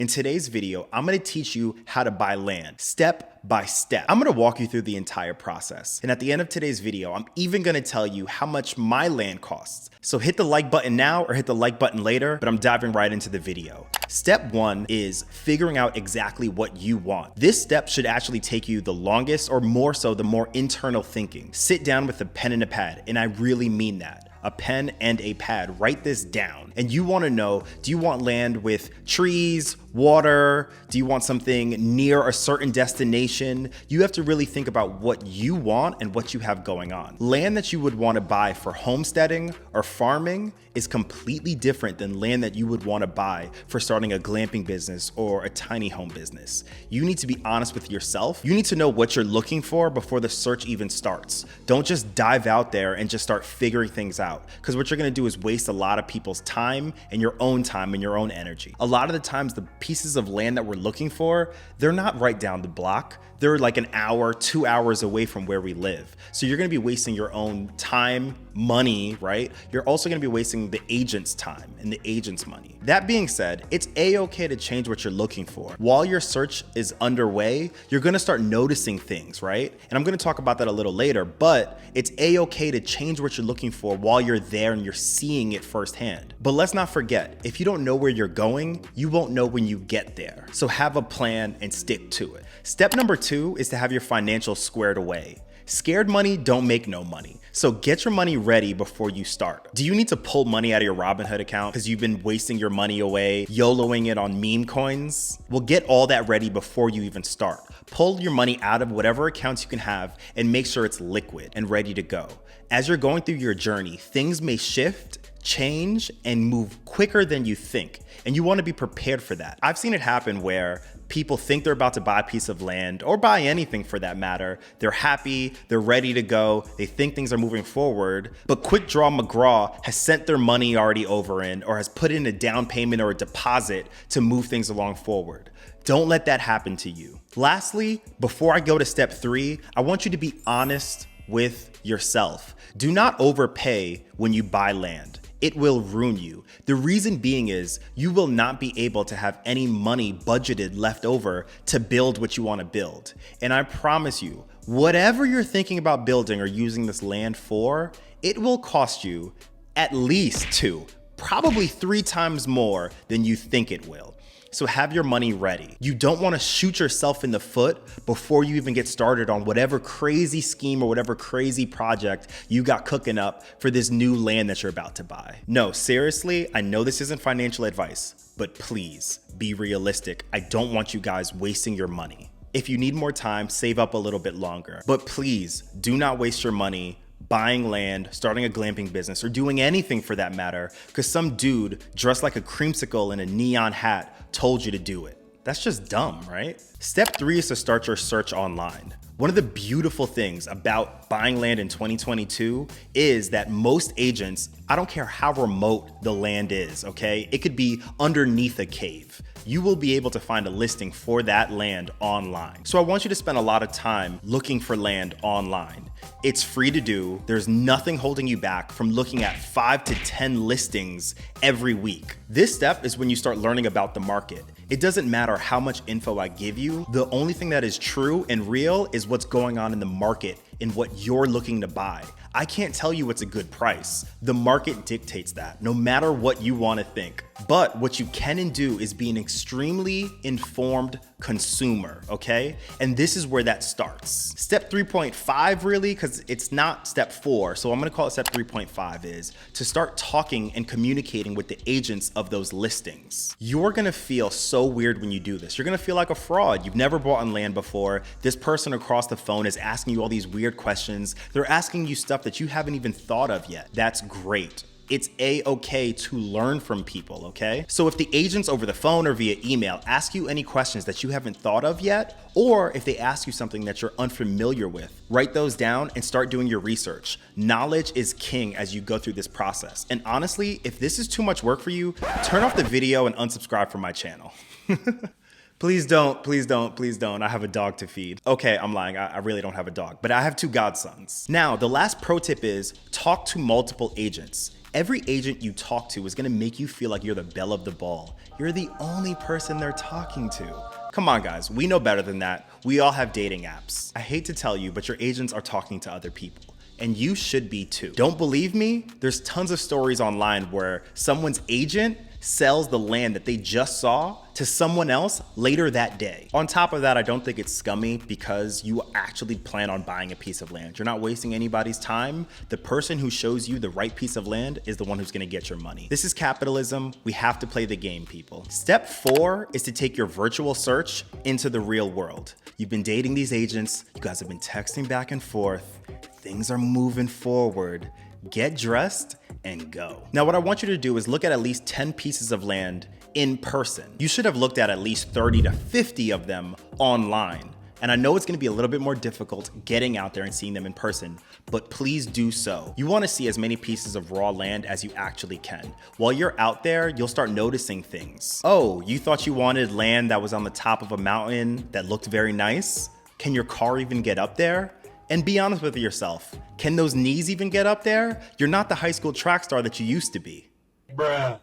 In today's video, I'm gonna teach you how to buy land step by step. I'm gonna walk you through the entire process. And at the end of today's video, I'm even gonna tell you how much my land costs. So hit the like button now or hit the like button later, but I'm diving right into the video. Step one is figuring out exactly what you want. This step should actually take you the longest, or more so, the more internal thinking. Sit down with a pen and a pad, and I really mean that. A pen and a pad. Write this down. And you want to know, do you want land with trees, water? Do you want something near a certain destination? You have to really think about what you want and what you have going on. Land that you would want to buy for homesteading or farming is completely different than land that you would want to buy for starting a glamping business or a tiny home business. You need to be honest with yourself. You need to know what you're looking for before the search even starts. Don't just dive out there and just start figuring things out, because what you're going to do is waste a lot of people's time and your own energy. A lot of the times the pieces of land that we're looking for, they're not right down the block. They're like an hour, 2 hours away from where we live. So you're gonna be wasting your own time, money, right? You're also gonna be wasting the agent's time and the agent's money. That being said, it's a-okay to change what you're looking for. While your search is underway, you're gonna start noticing things, right? And I'm gonna talk about that a little later, but it's a-okay to change what you're looking for while you're there and you're seeing it firsthand. But let's not forget, if you don't know where you're going, you won't know when you get there. So have a plan and stick to it. Step number 2 is to have your financials squared away. Scared money don't make no money. So get your money ready before you start. Do you need to pull money out of your Robinhood account because you've been wasting your money away, YOLOing it on meme coins? Well, get all that ready before you even start. Pull your money out of whatever accounts you can have and make sure it's liquid and ready to go. As you're going through your journey, things may shift, change, and move quicker than you think. And you want to be prepared for that. I've seen it happen where people think they're about to buy a piece of land, or buy anything for that matter. They're happy, they're ready to go, they think things are moving forward, but Quick Draw McGraw has sent their money already over in, or has put in a down payment or a deposit to move things along forward. Don't let that happen to you. Lastly, before I go to step 3, I want you to be honest with yourself. Do not overpay when you buy land. It will ruin you. The reason being is you will not be able to have any money budgeted left over to build what you want to build. And I promise you, whatever you're thinking about building or using this land for, it will cost you at least 2, probably 3 times more than you think it will. So have your money ready. You don't want to shoot yourself in the foot before you even get started on whatever crazy scheme or whatever crazy project you got cooking up for this new land that you're about to buy. No, seriously, I know this isn't financial advice, but please be realistic. I don't want you guys wasting your money. If you need more time, save up a little bit longer, but please do not waste your money buying land, starting a glamping business, or doing anything for that matter, because some dude dressed like a creamsicle in a neon hat told you to do it. That's just dumb, right? Step 3 is to start your search online. One of the beautiful things about buying land in 2022 is that most agents, I don't care how remote the land is, okay? It could be underneath a cave. You will be able to find a listing for that land online. So I want you to spend a lot of time looking for land online. It's free to do. There's nothing holding you back from looking at 5 to 10 listings every week. This step is when you start learning about the market. It doesn't matter how much info I give you. The only thing that is true and real is what's going on in the market and what you're looking to buy. I can't tell you what's a good price. The market dictates that, no matter what you want to think. But what you can do is be an extremely informed consumer, okay? And this is where that starts. Step 3.5 really, because it's not step 4, so I'm gonna call it step 3.5, is to start talking and communicating with the agents of those listings. You're gonna feel so weird when you do this. You're gonna feel like a fraud. You've never bought on land before. This person across the phone is asking you all these weird questions. They're asking you stuff that you haven't even thought of yet. That's great. It's a-okay to learn from people, okay? So if the agents over the phone or via email ask you any questions that you haven't thought of yet, or if they ask you something that you're unfamiliar with, write those down and start doing your research. Knowledge is king as you go through this process. And honestly, if this is too much work for you, turn off the video and unsubscribe from my channel. Please don't, please don't, please don't. I have a dog to feed. Okay, I'm lying. I really don't have a dog, but I have 2 godsons. Now, the last pro tip is talk to multiple agents. Every agent you talk to is gonna make you feel like you're the belle of the ball. You're the only person they're talking to. Come on, guys, we know better than that. We all have dating apps. I hate to tell you, but your agents are talking to other people. And you should be too. Don't believe me? There's tons of stories online where someone's agent sells the land that they just saw to someone else later that day. On top of that, I don't think it's scummy because you actually plan on buying a piece of land. You're not wasting anybody's time. The person who shows you the right piece of land is the one who's gonna get your money. This is capitalism. We have to play the game, people. Step 4 is to take your virtual search into the real world. You've been dating these agents. You guys have been texting back and forth. Things are moving forward. Get dressed and go. Now, what I want you to do is look at least 10 pieces of land in person. You should have looked at least 30 to 50 of them online. And I know it's gonna be a little bit more difficult getting out there and seeing them in person, but please do so. You wanna see as many pieces of raw land as you actually can. While you're out there, you'll start noticing things. Oh, you thought you wanted land that was on the top of a mountain that looked very nice? Can your car even get up there? And be honest with yourself, can those knees even get up there? You're not the high school track star that you used to be. Bruh.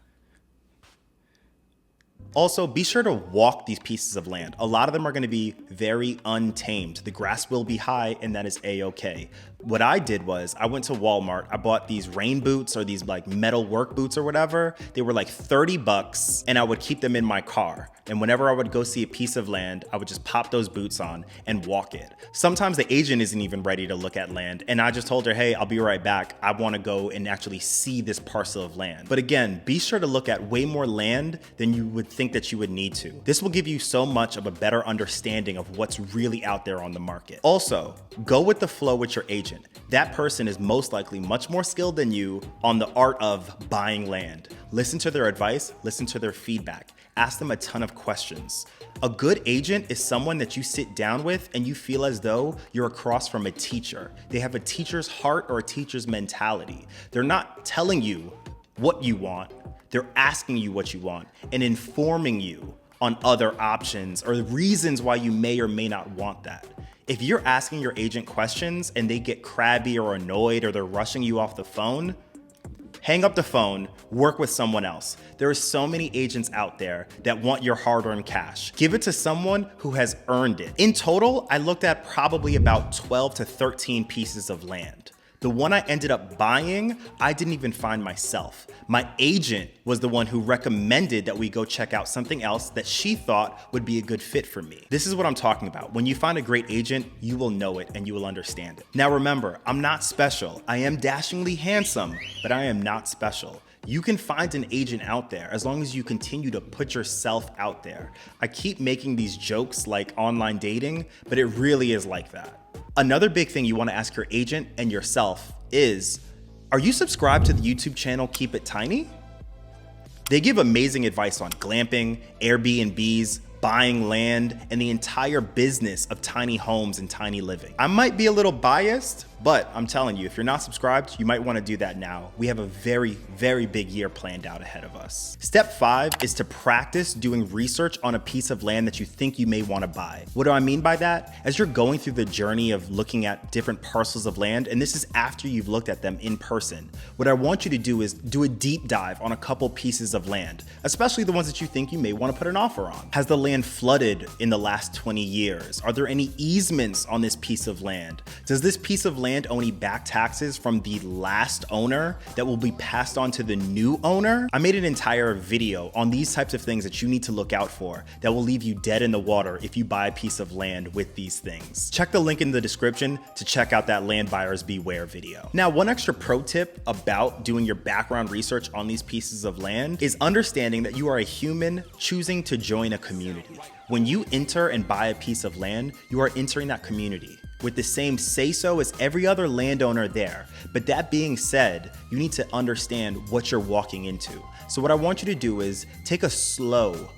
Also, be sure to walk these pieces of land. A lot of them are gonna be very untamed. The grass will be high and that is a-okay. What I did was I went to Walmart, I bought these rain boots or these like metal work boots or whatever. They were like 30 bucks and I would keep them in my car. And whenever I would go see a piece of land, I would just pop those boots on and walk it. Sometimes the agent isn't even ready to look at land. And I just told her, hey, I'll be right back. I wanna go and actually see this parcel of land. But again, be sure to look at way more land than you would think that you would need to. This will give you so much of a better understanding of what's really out there on the market. Also, go with the flow with your agent. That person is most likely much more skilled than you on the art of buying land. Listen to their advice, listen to their feedback, ask them a ton of questions. A good agent is someone that you sit down with and you feel as though you're across from a teacher. They have a teacher's heart or a teacher's mentality. They're not telling you what you want, they're asking you what you want and informing you on other options or the reasons why you may or may not want that. If you're asking your agent questions and they get crabby or annoyed or they're rushing you off the phone, hang up the phone, work with someone else. There are so many agents out there that want your hard-earned cash. Give it to someone who has earned it. In total, I looked at probably about 12 to 13 pieces of land. The one I ended up buying, I didn't even find myself. My agent was the one who recommended that we go check out something else that she thought would be a good fit for me. This is what I'm talking about. When you find a great agent, you will know it and you will understand it. Now remember, I'm not special. I am dashingly handsome, but I am not special. You can find an agent out there as long as you continue to put yourself out there. I keep making these jokes like online dating, but it really is like that. Another big thing you want to ask your agent and yourself is, are you subscribed to the YouTube channel Keep It Tiny? They give amazing advice on glamping, Airbnbs, buying land, and the entire business of tiny homes and tiny living. I might be a little biased, but I'm telling you, if you're not subscribed, you might want to do that now. We have a very, very big year planned out ahead of us. Step 5 is to practice doing research on a piece of land that you think you may want to buy. What do I mean by that? As you're going through the journey of looking at different parcels of land, and this is after you've looked at them in person, what I want you to do is do a deep dive on a couple pieces of land, especially the ones that you think you may want to put an offer on. Has the land flooded in the last 20 years? Are there any easements on this piece of land? Does this piece of land owe any back taxes from the last owner that will be passed on to the new owner? I made an entire video on these types of things that you need to look out for that will leave you dead in the water if you buy a piece of land with these things. Check the link in the description to check out that land buyers beware video. Now, one extra pro tip about doing your background research on these pieces of land is understanding that you are a human choosing to join a community. When you enter and buy a piece of land, you are entering that community with the same say-so as every other landowner there. But that being said, you need to understand what you're walking into. So what I want you to do is take a slow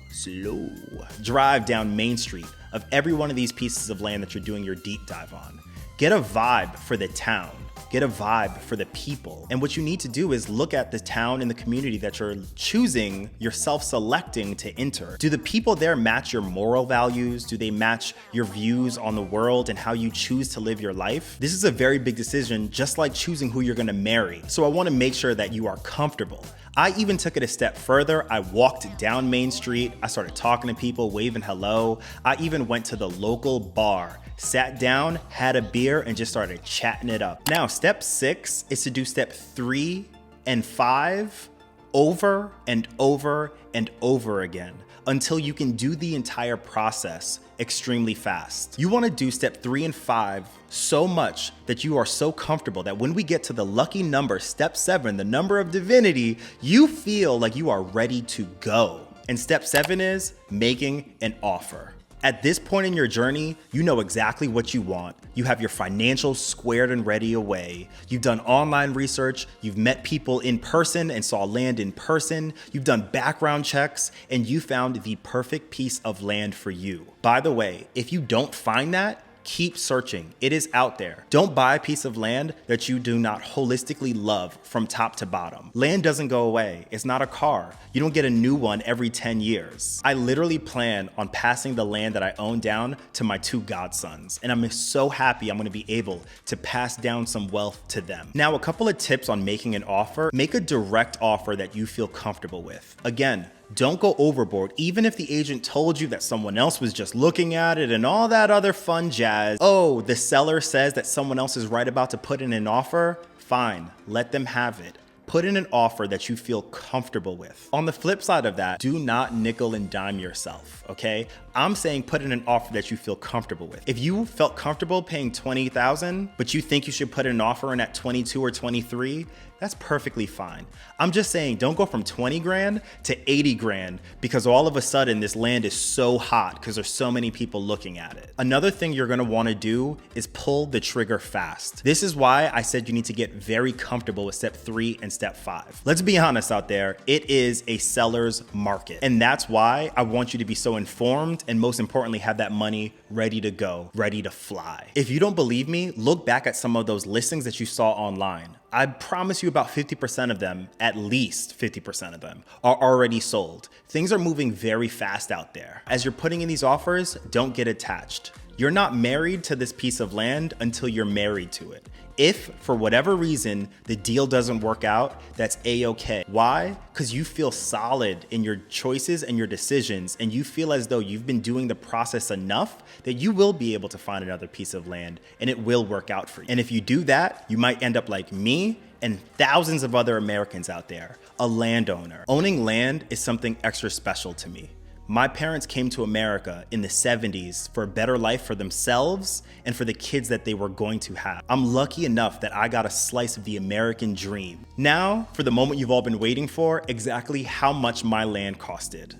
drive down Main Street of every one of these pieces of land that you're doing your deep dive on. Get a vibe for the town. get a vibe for the people. And what you need to do is look at the town and the community that you're choosing, you're self-selecting to enter. Do the people there match your moral values? Do they match your views on the world and how you choose to live your life? This is a very big decision, just like choosing who you're gonna marry. So I wanna make sure that you are comfortable. I even took it a step further. I walked down Main Street. I started talking to people, waving hello. I even went to the local bar, sat down, had a beer, and just started chatting it up. Now, step 6 is to do step 3 and 5 over and over and over again until you can do the entire process extremely fast. You wanna do step 3 and 5 so much that you are so comfortable that when we get to the lucky number, step 7, the number of divinity, you feel like you are ready to go. And step 7 is making an offer. At this point in your journey, you know exactly what you want. You have your financials squared and ready away. You've done online research. You've met people in person and saw land in person. You've done background checks and you found the perfect piece of land for you. By the way, if you don't find that, keep searching. It is out there. Don't buy a piece of land that you do not holistically love from top to bottom. Land doesn't go away. It's not a car. You don't get a new one every 10 years. I literally plan on passing the land that I own down to my 2 godsons, and I'm so happy I'm gonna be able to pass down some wealth to them. Now, a couple of tips on making an offer. Make a direct offer that you feel comfortable with. Again, don't go overboard, even if the agent told you that someone else was just looking at it and all that other fun jazz. Oh, the seller says that someone else is right about to put in an offer? Fine, let them have it. Put in an offer that you feel comfortable with. On the flip side of that, do not nickel and dime yourself, okay? I'm saying put in an offer that you feel comfortable with. If you felt comfortable paying $20,000, but you think you should put an offer in at 22 or 23, that's perfectly fine. I'm just saying don't go from 20 grand to 80 grand because all of a sudden this land is so hot because there's so many people looking at it. Another thing you're gonna wanna do is pull the trigger fast. This is why I said you need to get very comfortable with step 3 and step 5. Let's be honest out there, it is a seller's market. And that's why I want you to be so informed and most importantly, have that money ready to go, ready to fly. If you don't believe me, look back at some of those listings that you saw online. I promise you about 50% of them, at least 50% of them, are already sold. Things are moving very fast out there. As you're putting in these offers, don't get attached. You're not married to this piece of land until you're married to it. If, for whatever reason, the deal doesn't work out, that's a-okay. Why? Because you feel solid in your choices and your decisions, and you feel as though you've been doing the process enough that you will be able to find another piece of land, and it will work out for you. And if you do that, you might end up like me and thousands of other Americans out there, a landowner. Owning land is something extra special to me. My parents came to America in the 70s for a better life for themselves and for the kids that they were going to have. I'm lucky enough that I got a slice of the American dream. Now, for the moment you've all been waiting for, exactly how much my land costed.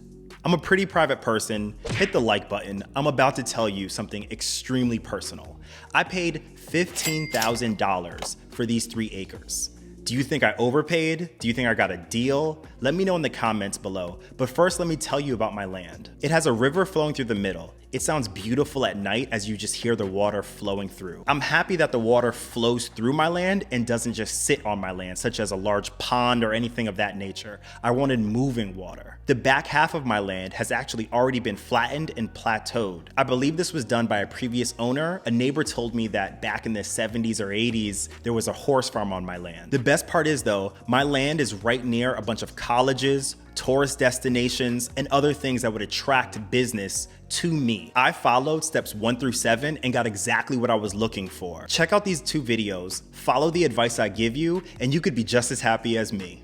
I'm a pretty private person. Hit the like button. I'm about to tell you something extremely personal. I paid $15,000 for these 3 acres. Do you think I overpaid? Do you think I got a deal? Let me know in the comments below. But first, let me tell you about my land. It has a river flowing through the middle. It sounds beautiful at night as you just hear the water flowing through. I'm happy that the water flows through my land and doesn't just sit on my land, such as a large pond or anything of that nature. I wanted moving water. The back half of my land has actually already been flattened and plateaued. I believe this was done by a previous owner. A neighbor told me that back in the 70s or 80s, there was a horse farm on my land. The best part is though, my land is right near a bunch of colleges, tourist destinations, and other things that would attract business to me. I followed steps 1 through 7 and got exactly what I was looking for. Check out these 2 videos, follow the advice I give you, and you could be just as happy as me.